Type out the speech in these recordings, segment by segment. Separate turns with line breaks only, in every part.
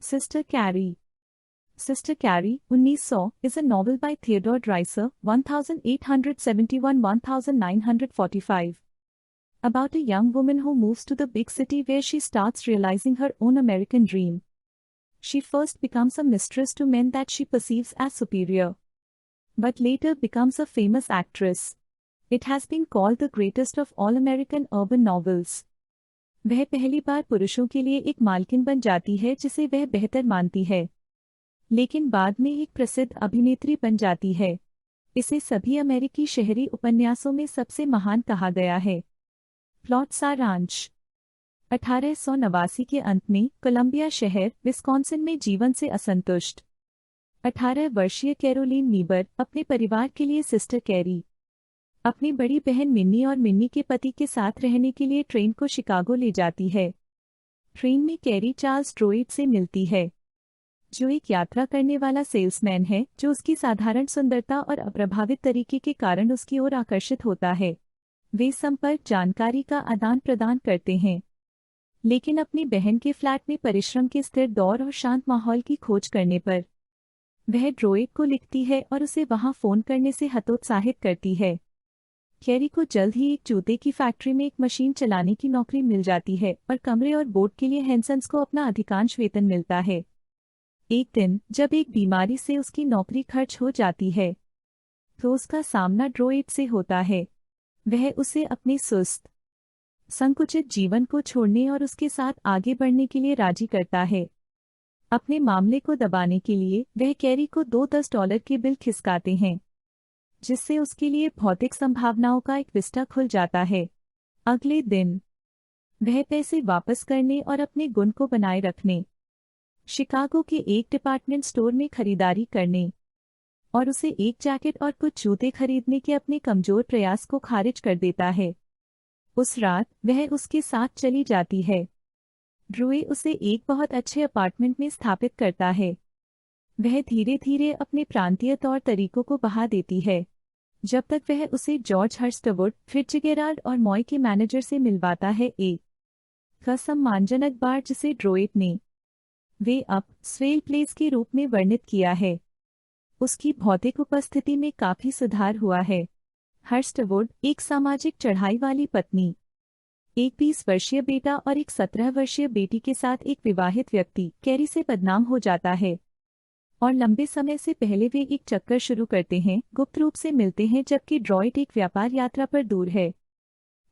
Sister Carrie. Sister Carrie, 1900, is a novel by Theodore Dreiser, 1871-1945. About a young woman who moves to the big city where she starts realizing her own American dream. She first becomes a mistress to men that she perceives as superior, but later becomes a famous actress. It has been called the greatest of all American urban novels. वह पहली बार पुरुषों के लिए एक मालकिन बन जाती है जिसे वह बेहतर मानती है, लेकिन बाद में एक प्रसिद्ध अभिनेत्री बन जाती है। इसे सभी अमेरिकी शहरी उपन्यासों में सबसे महान कहा गया है। प्लॉट सारांश। 1889 के अंत में कोलंबिया शहर, विस्कॉन्सिन में जीवन से असंतुष्ट 18 वर्षीय कैरोलीन मीबर अपने परिवार के लिए सिस्टर कैरी, अपनी बड़ी बहन मिन्नी और मिन्नी के पति के साथ रहने के लिए ट्रेन को शिकागो ले जाती है। ट्रेन में कैरी चार्ल्स ड्रोइड से मिलती है, जो एक यात्रा करने वाला सेल्समैन है जो उसकी साधारण सुंदरता और अप्रभावित तरीके के कारण उसकी ओर आकर्षित होता है। वे संपर्क जानकारी का आदान प्रदान करते हैं, लेकिन अपनी बहन के फ्लैट में परिश्रम के स्थिर दौर और शांत माहौल की खोज करने पर वह ड्रोइड को लिखती है और उसे वहां फोन करने से हतोत्साहित करती है। कैरी को जल्द ही एक जूते की फैक्ट्री में एक मशीन चलाने की नौकरी मिल जाती है और कमरे और बोर्ड के लिए हेंसन्स को अपना अधिकांश वेतन मिलता है। एक दिन जब एक बीमारी से उसकी नौकरी खर्च हो जाती है, तो उसका सामना ड्रोइड से होता है। वह उसे अपने सुस्त, संकुचित जीवन को छोड़ने और उसके साथ आगे बढ़ने के लिए राजी करता है। अपने मामले को दबाने के लिए वह कैरी को 2 $10 के बिल खिसकाते हैं, जिससे उसके लिए भौतिक संभावनाओं का एक विस्ता खुल जाता है। अगले दिन वह पैसे वापस करने और अपने गुण को बनाए रखने शिकागो के एक डिपार्टमेंट स्टोर में खरीदारी करने और उसे एक जैकेट और कुछ जूते खरीदने के अपने कमजोर प्रयास को खारिज कर देता है। उस रात वह उसके साथ चली जाती है। ड्रूई उसे एक बहुत अच्छे अपार्टमेंट में स्थापित करता है। वह धीरे धीरे अपने प्रांतीय तौर तरीकों को बहा देती है, जब तक वह उसे जॉर्ज हर्स्टवुड, फिट्जगेराल्ड और मॉय के मैनेजर से मिलवाता है। एक का सम्मानजनक बार जिसे ड्रोइड ने वे अप स्वेल प्लेस के रूप में वर्णित किया है, उसकी भौतिक उपस्थिति में काफी सुधार हुआ है। हर्स्टवुड, एक सामाजिक चढ़ाई वाली पत्नी, एक 20 वर्षीय बेटा और एक 17 वर्षीय बेटी के साथ एक विवाहित व्यक्ति, कैरी से बदनाम हो जाता है और लंबे समय से पहले वे एक चक्कर शुरू करते हैं, गुप्त रूप से मिलते हैं जबकि ड्रोइड एक व्यापार यात्रा पर दूर है।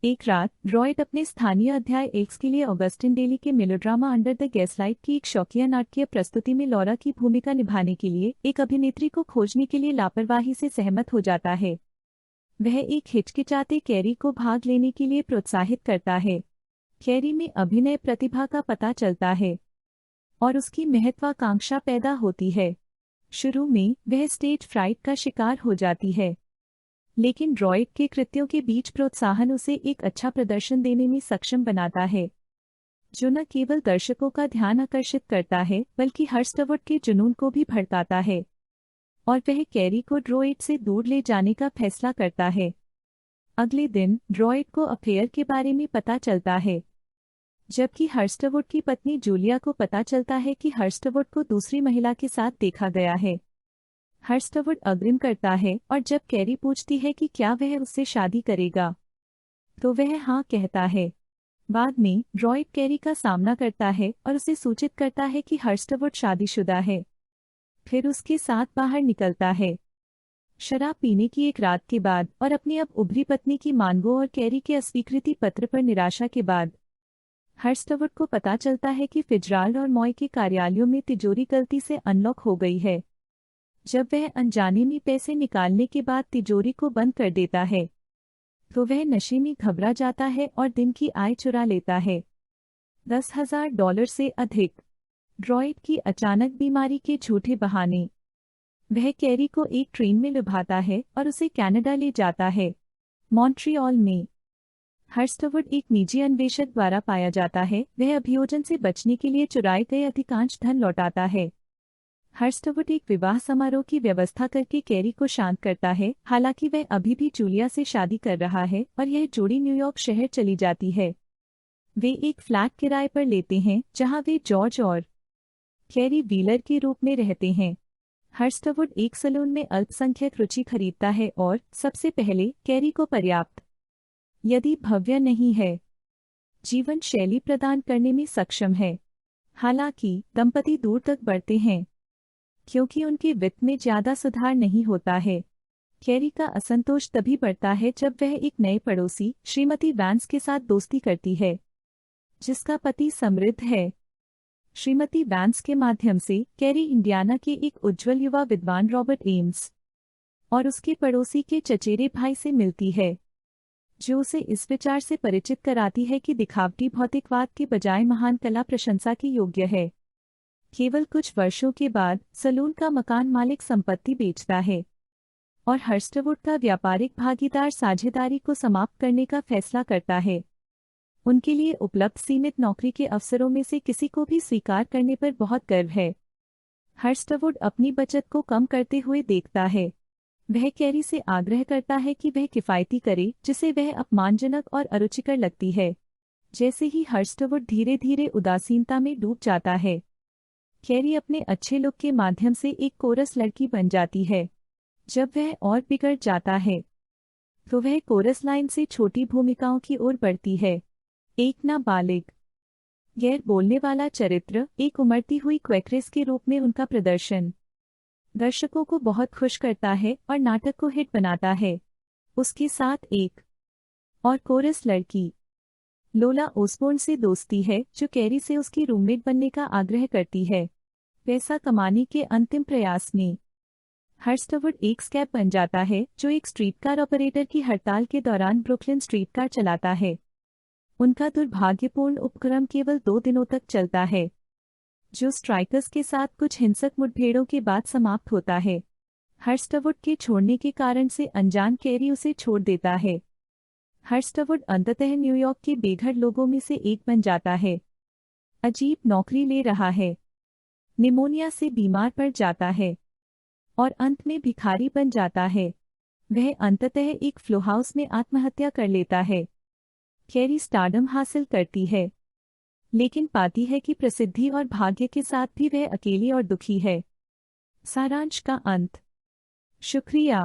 एक रात ड्रोइड अपने स्थानीय अध्याय एक्स के लिए ऑगस्टिन डेली के मेलोड्रामा अंडर द गैसलाइट की एक शौकिया नाटकीय प्रस्तुति में लॉरा की भूमिका निभाने के लिए एक अभिनेत्री को खोजने के लिए लापरवाही से सहमत हो जाता है। वह एक हिचकिचाते कैरी को भाग लेने के लिए प्रोत्साहित करता है। कैरी में अभिनय प्रतिभा का पता चलता है और उसकी महत्वाकांक्षा पैदा होती है। शुरू में वह स्टेज फ्राइट का शिकार हो जाती है, लेकिन ड्रोइड के कृत्यों के बीच प्रोत्साहन उसे एक अच्छा प्रदर्शन देने में सक्षम बनाता है, जो न केवल दर्शकों का ध्यान आकर्षित करता है बल्कि हर्स्टवुड के जुनून को भी भड़काता है, और वह कैरी को ड्रोइड से दूर ले जाने का फैसला करता है। अगले दिन ड्रोइड को अफेयर के बारे में पता चलता है, जबकि हर्स्टवुड की पत्नी जूलिया को पता चलता है कि हर्स्टवुड को दूसरी महिला के साथ देखा गया है। हर्स्टवुड अग्रिम करता है और जब कैरी पूछती है कि क्या वह उससे शादी करेगा, तो वह हाँ कहता है। बाद में ड्रोइड कैरी का सामना करता है और उसे सूचित करता है कि हर्स्टवुड शादीशुदा है, फिर उसके साथ बाहर निकलता है। शराब पीने की एक रात के बाद और अपनी अब उभरी पत्नी की मांगों और कैरी के अस्वीकृति पत्र पर निराशा के बाद हर्स्टवुड को पता चलता है कि फिट्जराल्ड और मॉय के कार्यालयों में तिजोरी गलती से अनलॉक हो गई है। जब वह अनजाने में पैसे निकालने के बाद तिजोरी को बंद कर देता है, तो वह नशे में घबरा जाता है और दिन की आय चुरा लेता है, $10,000 से अधिक। ड्रोइड की अचानक बीमारी के झूठे बहाने वह कैरी को एक ट्रेन में लुभाता है और उसे कनाडा ले जाता है। मॉन्ट्रियल में हर्स्टवुड एक निजी अन्वेषक द्वारा पाया जाता है। वह अभियोजन से बचने के लिए चुराए गए अधिकांश धन लौटाता है। हर्स्टवुड एक विवाह समारोह की व्यवस्था करके कैरी को शांत करता है, हालांकि वह अभी भी जूलिया से शादी कर रहा है और यह जोड़ी न्यूयॉर्क शहर चली जाती है। वे एक फ्लैट किराए पर लेते हैं जहां वे जॉर्ज और कैरी व्हीलर के रूप में रहते हैं। हर्स्टवुड एक सैलून में अल्पसंख्यक रुचि खरीदता है और सबसे पहले कैरी को पर्याप्त, यदि भव्य नहीं है, जीवन शैली प्रदान करने में सक्षम है। हालांकि दंपति दूर तक बढ़ते हैं क्योंकि उनके वित्त में ज्यादा सुधार नहीं होता है। कैरी का असंतोष तभी बढ़ता है जब वह एक नए पड़ोसी श्रीमती वैंस के साथ दोस्ती करती है, जिसका पति समृद्ध है। श्रीमती वैंस के माध्यम से कैरी इंडियाना के एक उज्ज्वल युवा विद्वान रॉबर्ट एम्स और उसके पड़ोसी के चचेरे भाई से मिलती है, जो उसे इस विचार से परिचित कराती है कि दिखावटी भौतिकवाद के बजाय महान कला प्रशंसा के योग्य है। केवल कुछ वर्षों के बाद सलून का मकान मालिक संपत्ति बेचता है और हर्स्टवुड का व्यापारिक भागीदार साझेदारी को समाप्त करने का फैसला करता है। उनके लिए उपलब्ध सीमित नौकरी के अवसरों में से किसी को भी स्वीकार करने पर बहुत गर्व है। हर्स्टवुड अपनी बचत को कम करते हुए देखता है। वह कैरी से आग्रह करता है कि वह किफायती करे, जिसे वह अपमानजनक और अरुचिकर लगती है। जैसे ही हर्स्टवुड धीरे धीरे उदासीनता में डूब जाता है, कैरी अपने अच्छे लुक के माध्यम से एक कोरस लड़की बन जाती है। जब वह और बिगड़ जाता है तो वह कोरस लाइन से छोटी भूमिकाओं की ओर बढ़ती है। एक नाबालिग, गैर बोलने वाला चरित्र, एक उमड़ती हुई क्वेक्रेस के रूप में उनका प्रदर्शन दर्शकों को बहुत खुश करता है और नाटक को हिट बनाता है। उसके साथ एक और कोरस लड़की, लोला ओसबोर्न से दोस्ती है, जो कैरी से उसकी रूममेट बनने का आग्रह करती है। पैसा कमाने के अंतिम प्रयास में हर्स्टवुड एक स्कैब बन जाता है, जो एक स्ट्रीटकार ऑपरेटर की हड़ताल के दौरान ब्रुकलिन स्ट्रीटकार चलाता है। उनका दुर्भाग्यपूर्ण उपक्रम केवल 2 दिनों तक चलता है, जो स्ट्राइकर्स के साथ कुछ हिंसक मुठभेड़ों के बाद समाप्त होता है। हर्स्टवुड के छोड़ने के कारण से अनजान कैरी उसे छोड़ देता है। हर्स्टवुड अंततः न्यूयॉर्क के बेघर लोगों में से एक बन जाता है। अजीब नौकरी ले रहा है, निमोनिया से बीमार पड़ जाता है और अंत में भिखारी बन जाता है। वह अंततः एक फ्लो हाउस में आत्महत्या कर लेता है। कैरी स्टारडम हासिल करती है, लेकिन पाती है कि प्रसिद्धि और भाग्य के साथ भी वह अकेली और दुखी है। सारांश का अंत। शुक्रिया।